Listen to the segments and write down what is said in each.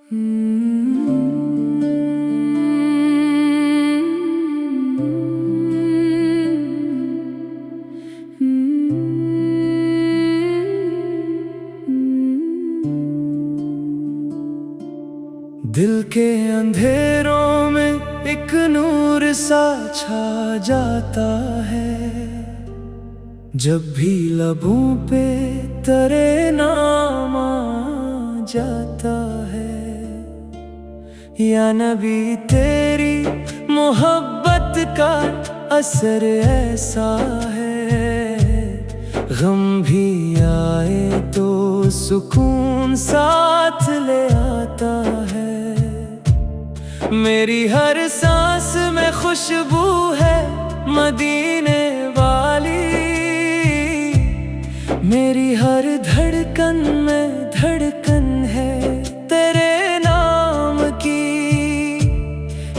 दिल के अंधेरों में एक नूर सा छा जाता है, जब भी लबों पे तेरे नाम आ जाता है। या नबी तेरी मोहब्बत का असर ऐसा है, गम भी आए तो सुकून साथ ले आता है। मेरी हर सांस में खुशबू है मदीने वाली, मेरी हर धड़कन में धड़कन है तेरे नाम की।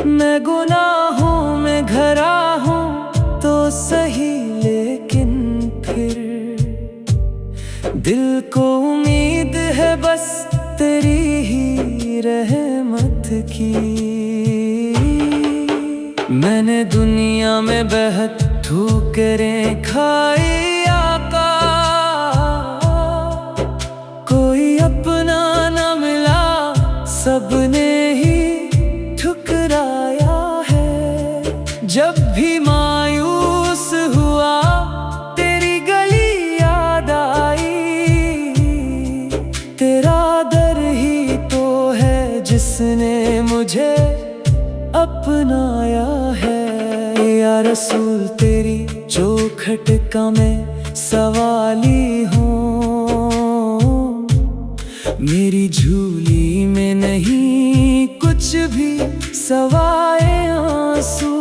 मैं गुनाहों में घरा हूँ तो सही, लेकिन फिर दिल को उम्मीद है बस तेरी ही रहमत की। मैंने दुनिया में बेहद ठोकरें खाई आका, कोई अपना न मिला सबने ही ठुकराया है। जब भी मायूस हुआ तेरी गली याद आई, तेरा दर ही तो है जिसने मुझे अपनाया है। या रसूल तेरी चौखट का मैं सवाली हूँ, मेरी झूली में नहीं कुछ भी सवाए आंसू।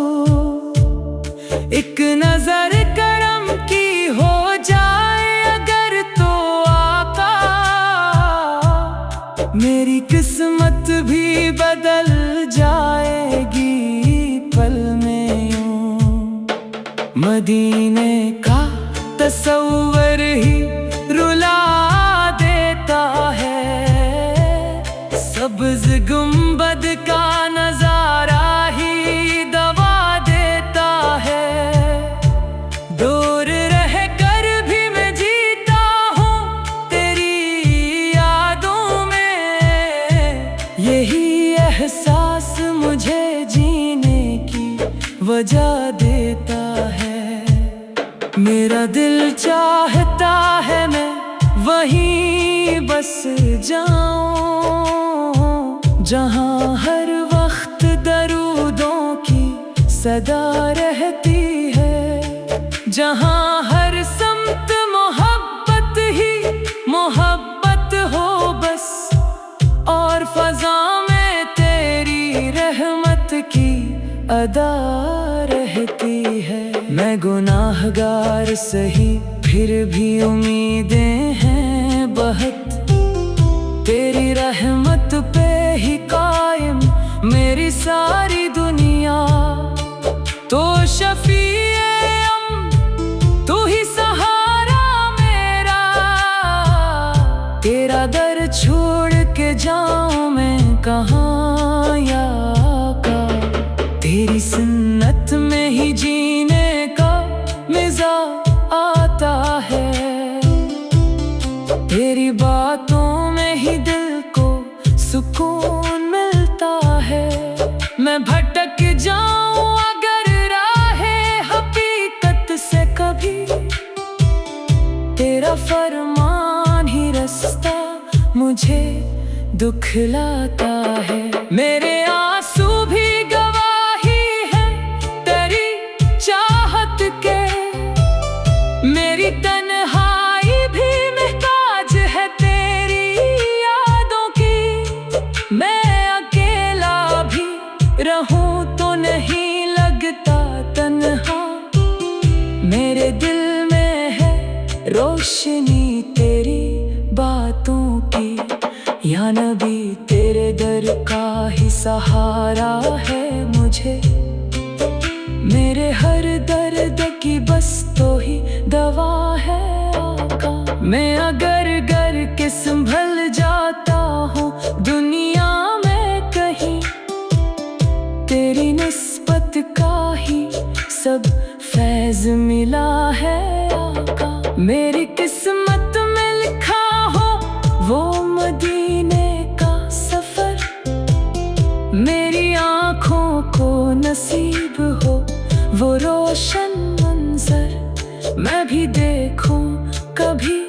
एक नजर करम की हो जाए अगर तो आका, मेरी किस्मत भी बदल जाएगी पल में यूं। मदीने का तस्वर ही रुला देता है, सब्ज गुंबद का नजारा ही दबा देता है। दूर रह कर भी मैं जीता हूँ तेरी यादों में, यही एहसास मुझे जीने की वजह देता है। मेरा दिल चाहता है मैं वहीं बस जाऊं, जहां हर वक्त दरूदों की सदा रहती है, जहां हर समत मोहब्बत ही मोहब्बत हो बस, और फजा में तेरी रहमत की अदा रहती है। मैं गुनाहगार सही फिर भी उम्मीदें हैं बहुत, तेरी रहमत पे ही कायम मेरी सारी दुनिया। तो शफीए तू ही सहारा मेरा, तेरा दर छोड़ के जाऊं मैं कहाँ या आका। तेरी सुन्नत में ही जीने का मज़ा आता है, तेरी बातों में ही दिल को सुकून मिलता है। मैं भटक जाऊं अगर राहे हकीकत से कभी, तेरा फरमान ही रास्ता मुझे दुखलाता है। मेरे आंसू भी गवाही है तेरी चाहत के, मेरी तन्हाई भी महताज है तेरी यादों की। मैं अकेला भी रहूं तो नहीं लगता तन्हा, मेरे दिल में है रोशनी तेरी बातों की। या नबी तेरे दर का ही सहारा है मुझे, मेरे हर दर्द की बस तो ही दवा है आका। मैं अगर घर के संभल जाता हूँ दुनिया मदीने का सफर। मेरी आँखों को नसीब हो वो रोशन मंजर। मैं भी देखूं कभी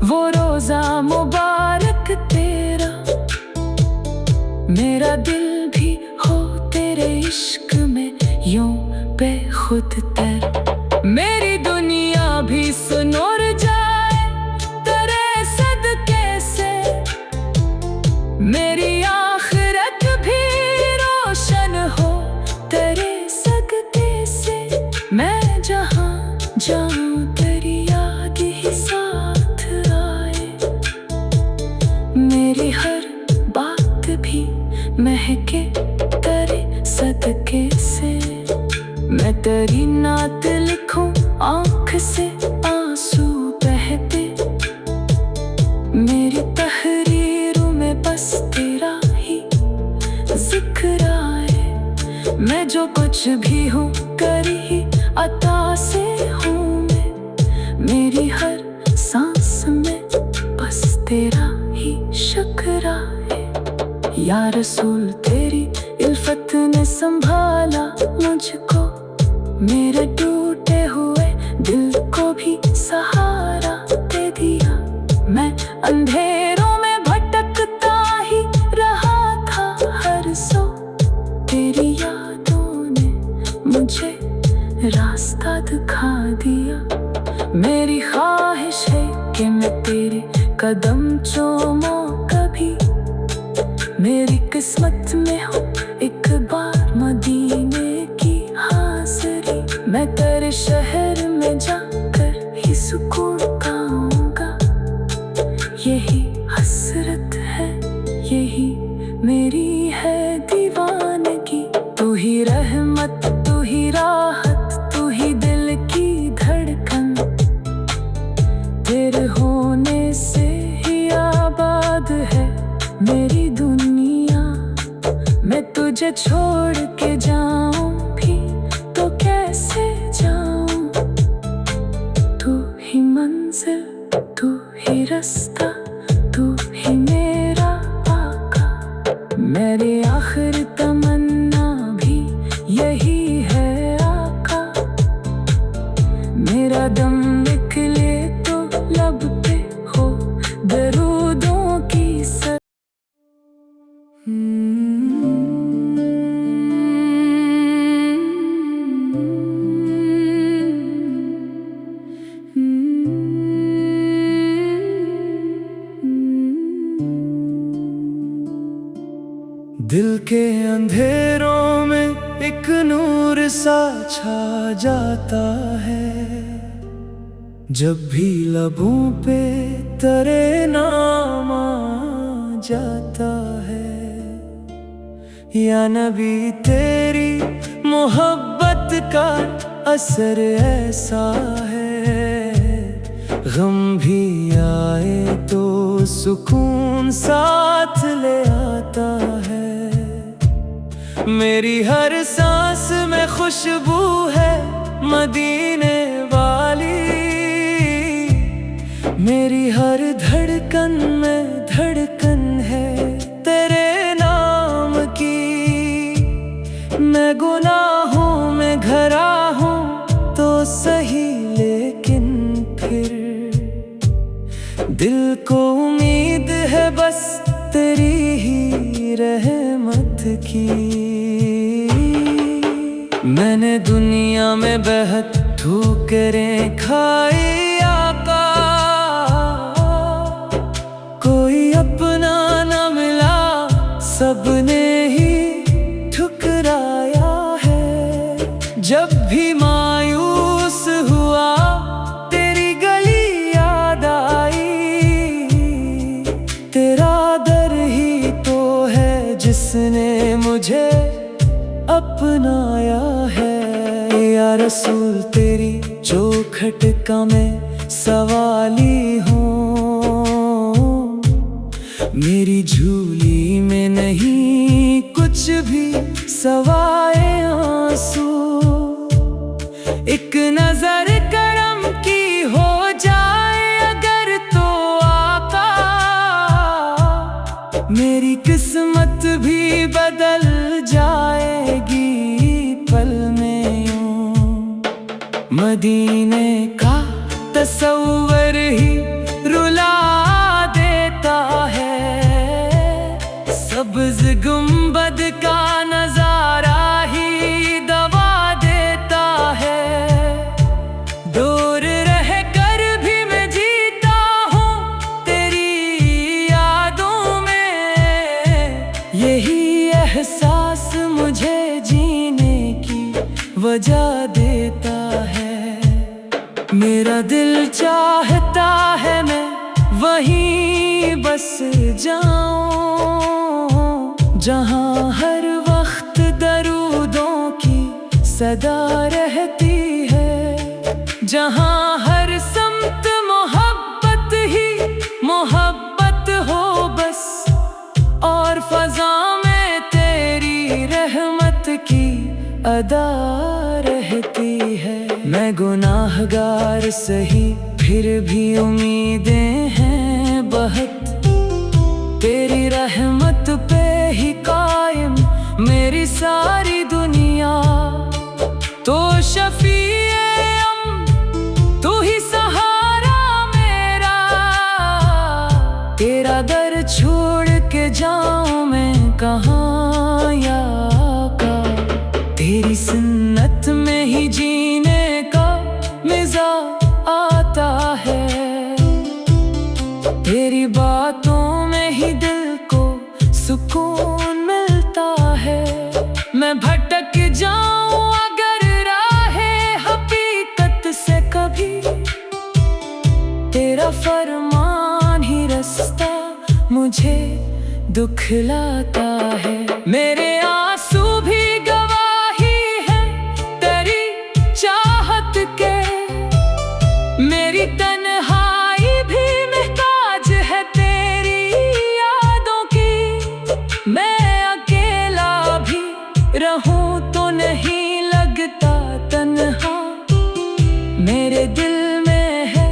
वो रोजा मुबारक तेरा। मेरा दिल भी हो तेरे इश्क में यूं बेखुद तर। मेरी दुनिया भी सुनर जाए तेरे सदके से। मेरी आखिरत भी रोशन हो तेरे सदके से। मैं जहाँ जाऊं तेरी याद ही साथ आए। मेरी हर बात भी महके तेरे सदके से। मैं तेरी नात लिखूं आँख से आंसू बहते। मेरी तहरीरों में बस तेरा ही जिक्र आए। मैं जो कुछ भी हूँ कर ही अता से हूँ मैं। मेरी हर सांस में बस तेरा ही शुक्र आए। या रसूल तेरी इल्फत ने संभाला मुझको। मेरे टूटे हुए दिल को भी सहारा दे दिया। मैं अंधेरों में भटकता ही रहा था हर सो। तेरी यादों ने मुझे रास्ता दिखा दिया। मेरी ख्वाहिश है कि मैं तेरे कदम चूमूं कभी। मेरी किस्मत में हो एक बार मदीने की हाज़िरी। मैं तेरे शहर में जाकर ही सुकून पाऊंगा। यही हसरत है यही मेरी है दीवानगी। तू ही रहमत तू ही राहत तू ही दिल की धड़कन। तेरे होने से ही आबाद है मेरी दुनिया। मैं तुझे छोड़ के जाऊं भी तो कैसे जाऊं। तू ही मंजिल तू ही रास्ता तू ही मेरा आका। मेरी आखिर तमन्ना भी यही है आका। मेरा दम निकले तो लब पे हो दरूदों की सर। दिल के अंधेरों में एक नूर सा छा जाता है। जब भी लबों पे तेरे नाम आ जाता है। या नबी तेरी मोहब्बत का असर ऐसा है। गम भी आए तो सुकून साथ ले आता है। मेरी हर सांस में खुशबू है मदीने वाली। मेरी हर धड़कन में धड़कन है तेरे नाम की। मैं गुनाहों में घरा हूँ तो सही लेकिन फिर दिल को उम्मीद है बस तेरी ही रहमत की। मैंने दुनिया में बेहद ठोकरें खाई आका। कोई अपना न मिला सबने ही ठुकराया है। जब भी मायूस हुआ तेरी गली याद आई। तेरा दर ही तो है जिसने मुझे अपनाया है। या रसूल तेरी चौखट का मैं सवाली हूँ। मेरी झूली में नहीं कुछ भी सवाए आंसू। एक नजर करम की हो जाए अगर तो आका। मेरी किस्मत भी बदल जाएगी पल में यूं। मदीने का तस्वर ही रुला देता है, सब्ज गुंबद का नजारा ही दबा देता है। दूर रह कर भी मैं जीता हूँ तेरी यादों में, यही एहसास मुझे जीने की वजह देता है। मेरा दिल चाहता है मैं वहीं बस जाऊं, जहां हर वक्त दरूदों की सदा रहती है, जहां हर समत मोहब्बत ही मोहब्बत हो बस, और फजा में तेरी रहमत की अदा रहती है। मैं गुनाहगार सही फिर भी उम्मीदें हैं बहुत, तेरी रहमत पे ही कायम मेरी सारी दुनिया। तो शफीए-ए-अम तू ही सहारा मेरा, तेरा दर छोड़ के जाऊं मैं कहाँ या आका। तेरी सुन्नत में ही जीने का मज़ा आता है, तेरी बातों में ही दिल को सुकून मिलता है। मैं भटक जाऊं अगर राहे हकीकत से कभी, तेरा फरमान ही रास्ता मुझे दुखलाता है। मेरे आंसू भी गवाही है तेरी चाहत के, मेरी तन्हाई भी महताज है तेरी यादों की। मैं अकेला भी रहूं तो नहीं लगता तन्हा, मेरे दिल में है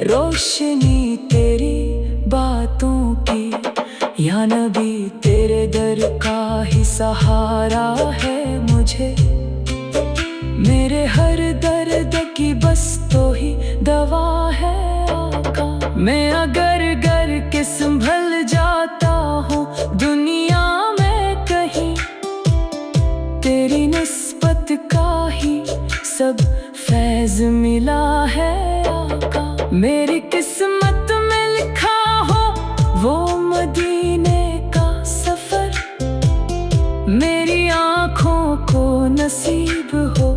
रोशनी तेरी बातों की। या नबी तेरे दर का ही सहारा है मुझे, मेरे हर दर्द की बस तो ही दवा है आका। मैं अगर घर के संभल जाता हूँ दुनिया में कहीं, तेरी निस्बत का ही सब फैज़ मिला है आका। मेरी किस्मत में लिखा हो वो मदीने का सफर, मेरी आँखों को नसीब हो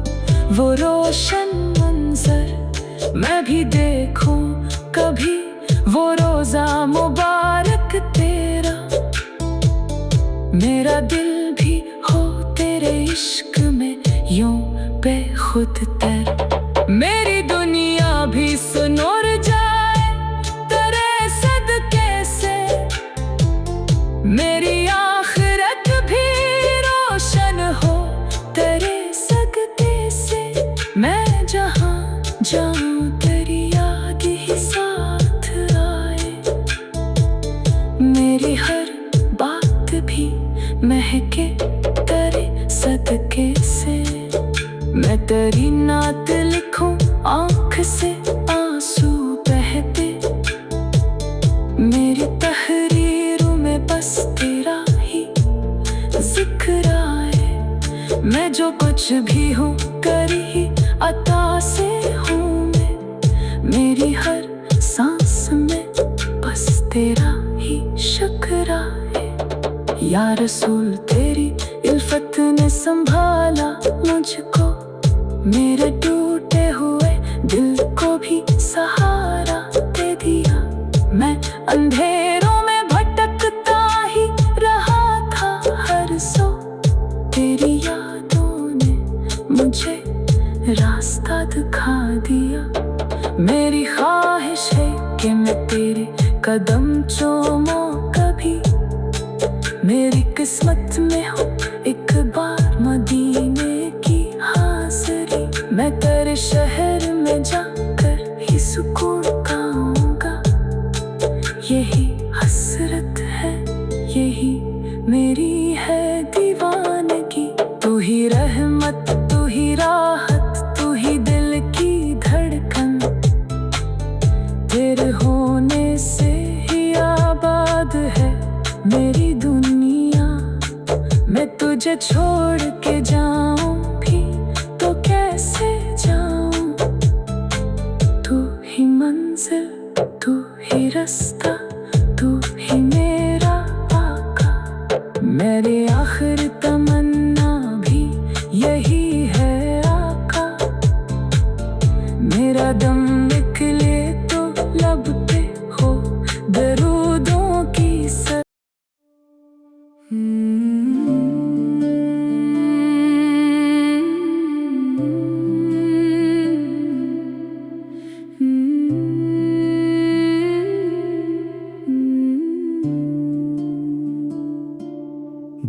वो रोशन मंजर। मैं भी देखूं कभी वो रोजा मुबारक तेरा, मेरा दिल भी हो तेरे इश्क में यूं बेखुद तर। मेरी दुनिया भी सुनर जाए तेरे सदके से, मेरी आखिरत भी रोशन हो तेरे सदके से। मैं जहाँ जाऊं तेरी याद ही साथ आए, मेरी हर बात भी महके तेरे सदके से। मैं तेरी नात लिखूं आँख से आंसू बहते, मेरी तहरीरों में बस तेरा ही जिक्र आए। मैं जो कुछ भी हूँ कर ही अता से हूँ मैं, मेरी हर सांस में बस तेरा ही शुक्र आए। या रसूल तेरी इल्फत ने संभाला मुझको, मेरे टूटे हुए दिल को भी सहारा दे दिया। मैं अंधेरों में भटकता ही रहा था हर सो, तेरी यादों ने मुझे रास्ता दिखा दिया। मेरी ख्वाहिश है कि मैं तेरे कदम चूमूं कभी, मेरी किस्मत में हो एक बार मदीने की हाज़िरी। मैं तेरे शहर में जाकर ही सुकून पाऊंगा, यही हसरत है यही मेरी है दीवानगी। तू ही रहमत, तू ही राहत, तू ही दिल की धड़कन। तेरे होने से ही आबाद है मेरी दुनिया। मैं तुझे छोड़ के जाऊं भी तो कैसे जाऊं। तू ही मंजिल, तू ही रास्ता, तू ही मेरा आका। मेरी आखिर तमन्ना भी यही है आका। मेरा दम निकले तो लब पे हो दरूदों की सर।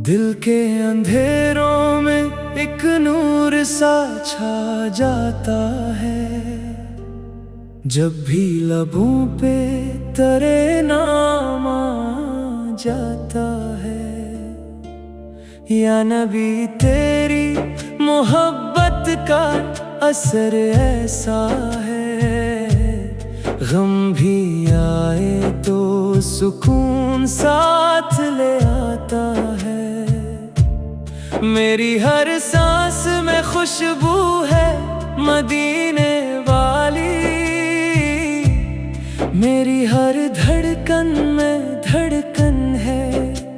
दिल के अंधेरों में एक नूर सा छा जाता है। जब भी लबों पे तेरे नाम आ जाता है। या नबी तेरी मोहब्बत का असर ऐसा है। गम भी आए तो सुकून साथ ले आता है। मेरी हर सांस में खुशबू है मदीने वाली। मेरी हर धड़कन में धड़कन है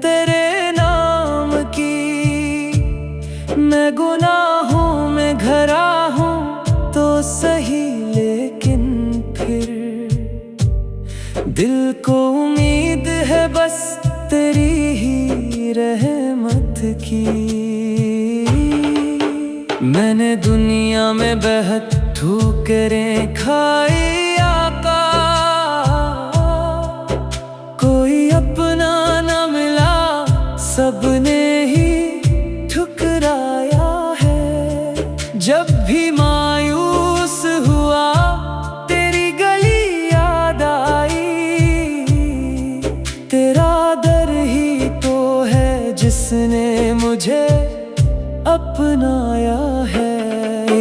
तेरे नाम की। मैं गुनाहों में घरा हूँ तो सही, लेकिन फिर दिल को उम्मीद है बस तेरी ही रहमत की। मैंने दुनिया में बेहद ठोकरें खाई आका। कोई अपना न मिला, सबने ही ठुकराया है। जब भी मायूस हुआ तेरी गली याद आई। तेरा दर ही तो है जिसने मुझे अपनाया है।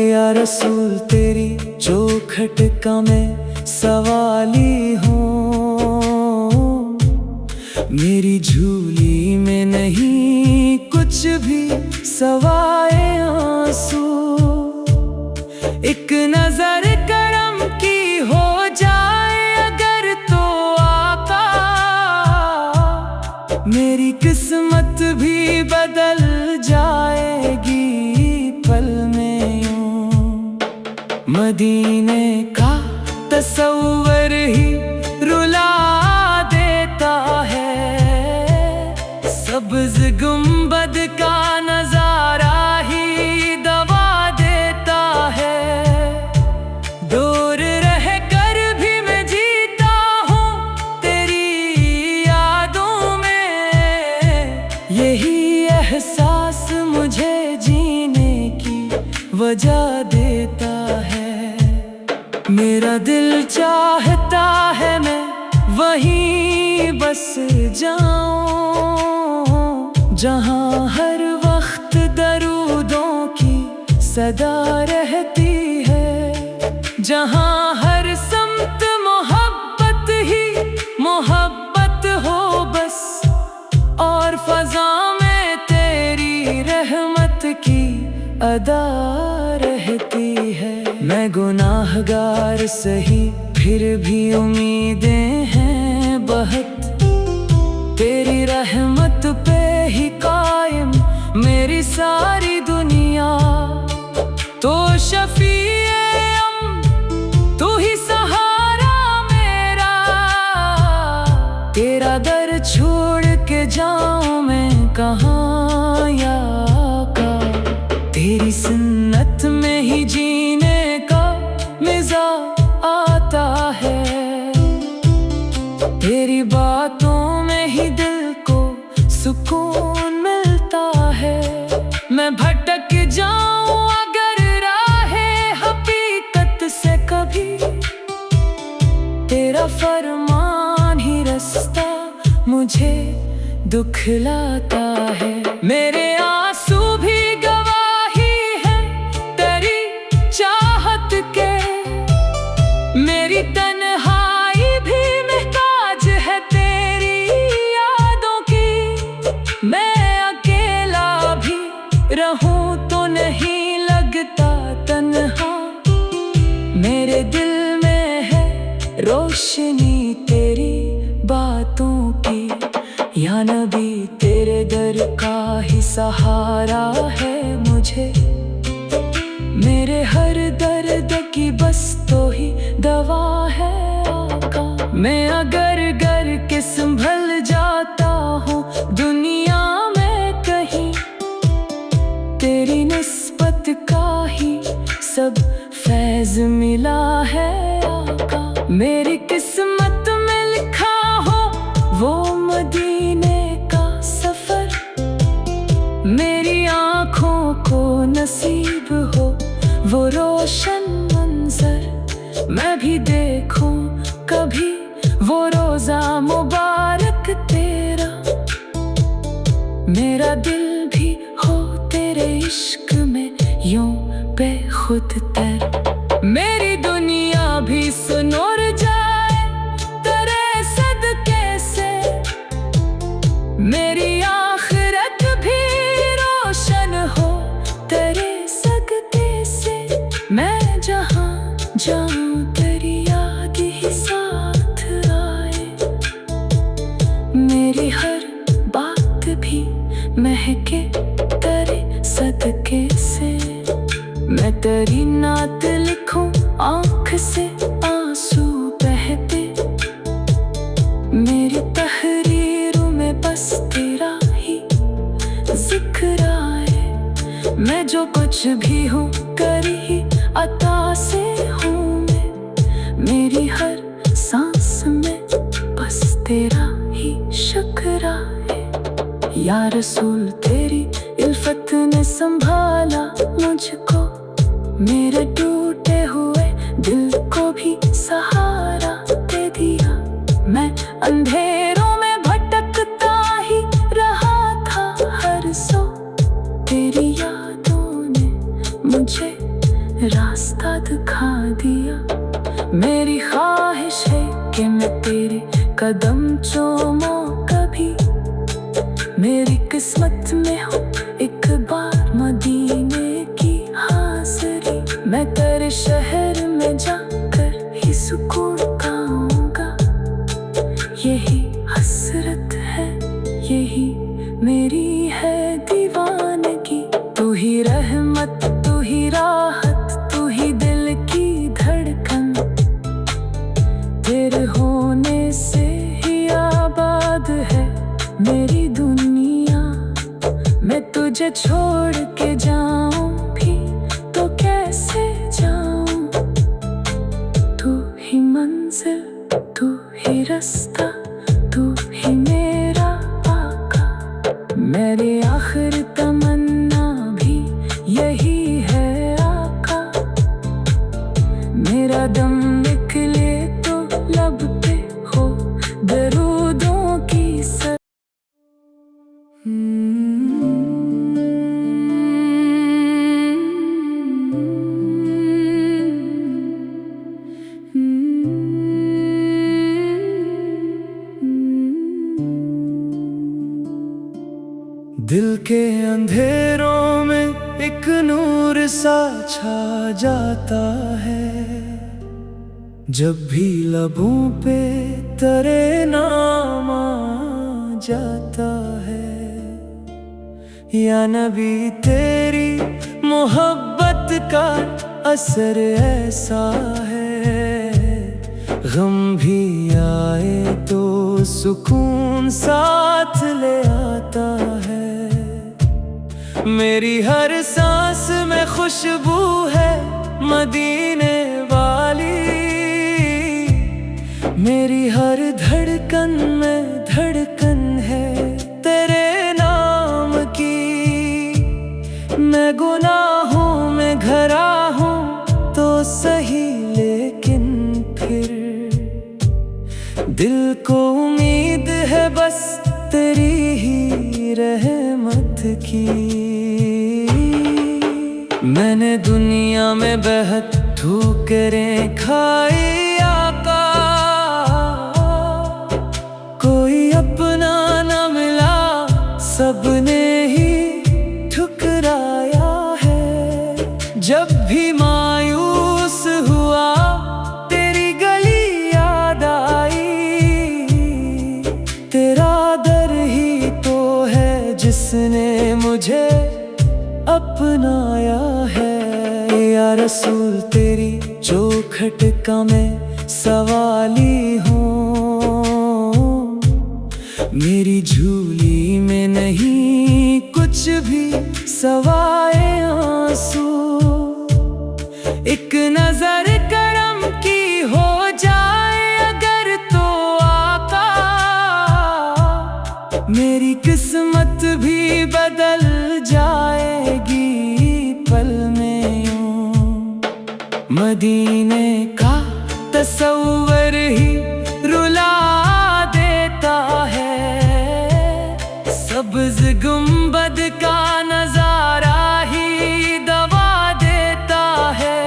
या रसूल तेरी चौखट का मैं सवाली हूँ। मेरी झूली में नहीं कुछ भी सवाए आंसू। एक नजर करम की हो जाए अगर तो आका। मेरी किस्मत भी बदल जाएगी पल में यूं। मदीने का तस्वर ही रुला देता है। सब्ज गुंबद का नजारा ही दबा देता है। दूर रह कर भी मैं जीता हूँ तेरी यादों में। यही एहसास मुझे जीने की वजह देता है। मेरा दिल चाहता है मैं वहीं बस जाऊं। जहां हर वक्त दरूदों की सदा रहती है। जहां हर समत मोहब्बत ही मोहब्बत हो बस। और फजा में तेरी रहमत की अदा रहती है। मैं गुनाहगार सही फिर भी उम्मीदें हैं बहुत। तेरी रहमत पे ही कायम मेरी सारी दुनिया। तो शफीए तू ही सहारा मेरा। तेरा दर छोड़ के जाऊं मैं कहाँ या आका। तेरी सुन्नत में ही जीने का मज़ा आता है। तेरी बातों में ही दिल को सुकून मिलता है। मैं भटक जाऊं अगर राहे हकीकत से कभी। तेरा फरमान ही रास्ता मुझे दुखलाता है। मेरे आंसू भी गवाही है तेरी चाहत के, मेरी तन्हाई भी महताज है तेरी यादों की। मैं अकेला भी रहूं तो नहीं लगता तन्हा, मेरे दिल में है रोशनी तेरी बातों की। या नबी तेरे दर का ही सहारा है मुझे, मेरे हर दर्द की बस तो ही दवा है आका। मैं अगर गर के संभल जाता हूँ दुनिया में कहीं, तेरी निस्बत का ही सब फैज़ मिला है आका। मेरी किस्मत में लिखा हो वो मदीने का सफर, मेरी आँखों को नसीब हो वो रोशन मंजर। मैं भी देखूं कभी वो रोज़ा मुबारक तेरा, मेरा दिल भी हो तेरे इश्क में यूं बेखुद तर। मेरी दुनिया भी सुनोर जाए तेरे सदके से, मेरी आखिरत भी रोशन हो तेरे सदके से। मैं जहाँ जाऊं तेरी याद ही साथ आए, मेरी हर बात भी महके तेरे सदके से। मैं तेरी नात लिखूं आँख से आंसू बहते, मेरी तहरीरों में बस तेरा ही जिक्र आए। मैं जो कुछ भी हूँ करी ही अता से हूँ मैं, मेरी हर सांस में बस तेरा ही शुक्र आए। या रसूल तेरी इल्फत ने संभाला मुझको, मेरे टूटे हुए दिल को भी सहारा दे दिया। मैं अंधेरों में भटकता ही रहा था हर सो, तेरी यादों ने मुझे रास्ता दिखा दिया। मेरी ख्वाहिश है कि मैं तेरे कदम चूमूं कभी, मेरी किस्मत में हो एक बार मदीने की हाज़री। मैं तेरे शहर में जाकर ही सुकून पाऊंगा, यही हसरत है यही मेरी है दीवानगी। तू ही रहमत तू ही राहत तू ही दिल की धड़कन, तेरे होने से ही आबाद है मेरी दुनिया। मैं तुझे छोड़ के जाऊं भी तो कैसे जाऊं, तू ही मंजिल तू ही रास्ता तू ही मेरा आका। मेरी आखिर तमन्ना भी यही है आका, मेरा दम निकले तो लब पे हो दरूदों की सर। दिल के अंधेरों में एक नूर सा छा जाता है, जब भी लबों पे तेरे नाम आ जाता है। या नबी तेरी मोहब्बत का असर ऐसा है, गम भी आए तो सुकून साथ ले आता है। मेरी हर सांस में खुशबू है मदीने वाली, मेरी हर धड़कन में धड़कन है तेरे नाम की। मैं गुनाहों में घरा हूँ तो सही, लेकिन फिर दिल को उम्मीद है बस तेरी ही रहमत की। मैंने दुनिया में बेहद ठोकरें खाई आका, कोई अपना न मिला, सबने ही ठुकराया है। जब भी मायूस हुआ तेरी गली याद आई, तेरा दर ही तो है जिसने मुझे अपनाया है। या रसूल तेरी चौखट का मैं सवाली हूँ, मेरी झूली में नहीं कुछ भी सवाए आंसू। एक नजर करम की हो जाए अगर तो आका, मेरी किस्मत भी बदल जाएगी पल में यूं। मदीने का तस्वर ही रुला देता है, सब्ज गुंबद का नजारा ही दबा देता है।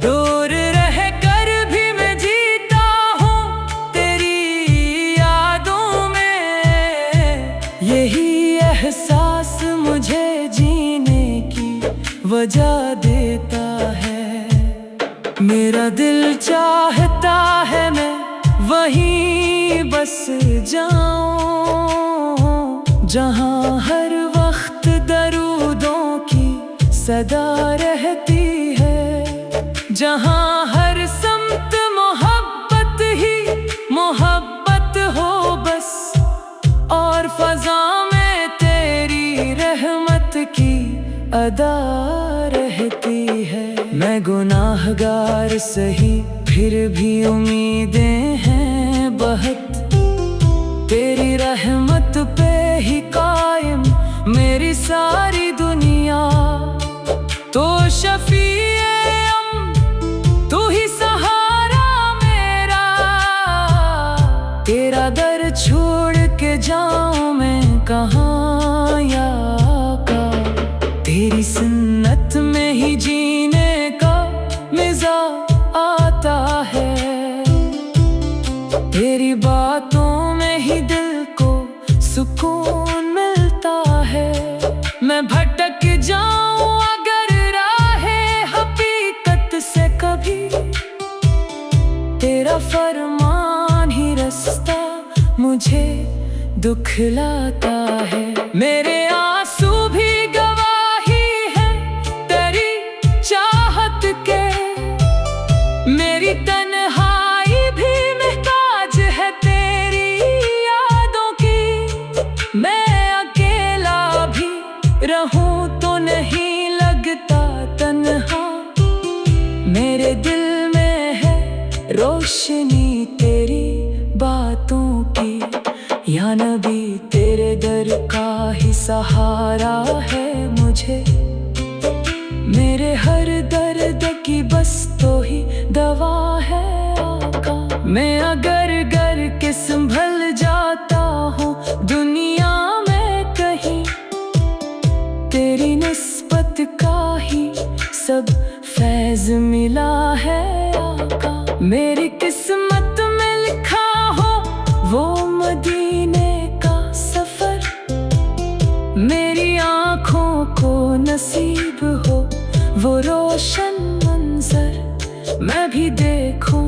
दूर रह कर भी मैं जीता हूँ तेरी यादों में, यही एहसास मुझे जीने की वजह देता है। मेरा दिल चाहता है मैं वहीं बस जाऊं, जहां हर वक्त दरूदों की सदा रहती है, जहां हर समत मोहब्बत ही मोहब्बत हो बस, और फजा में तेरी रहमत की अदा रहती है। मैं गुनाहगार सही फिर भी उम्मीदें हैं बहुत, तेरी रहमत पे ही कायम मेरी सारी दुनिया। तो शफीअम तू ही सहारा मेरा, तेरा दर छोड़ के जाऊं मैं कहाँ या आका। तेरी सुन्नत में ही जीने का मज़ा आता है, तेरी बातों में ही दिल को सुकून मिलता है। मैं भटक जाऊं अगर राहे हकीकत से कभी, तेरा फरमान ही रास्ता मुझे दुखलाता है। मेरे आंसू भी गवाही है तेरी चाहत के, मेरी तन्हाई भी महताज है तेरी यादों की। मैं अकेला भी रहूं तो नहीं लगता तन्हा, मेरे दिल में है रोशनी तेरी बातों की। या नबी तेरे दर का ही सहारा है मुझे, मेरे हर दर्द की बस तो ही दवा है आका। मैं अगर घर के संभल जाता हूँ दुनिया में कहीं, तेरी निस्बत का ही सब फैज़ मिला है आका। मेरी किस्मत में लिखा हो वो मदीने का सफर, मेरी आँखों को नसीब हो वो रोशन मंजर। मैं भी देखूं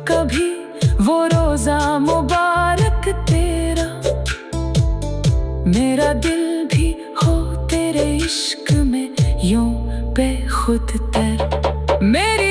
कभी वो रोजा मुबारक तेरा, मेरा दिल भी हो तेरे इश्क में यूं बेखुद तर। मेरी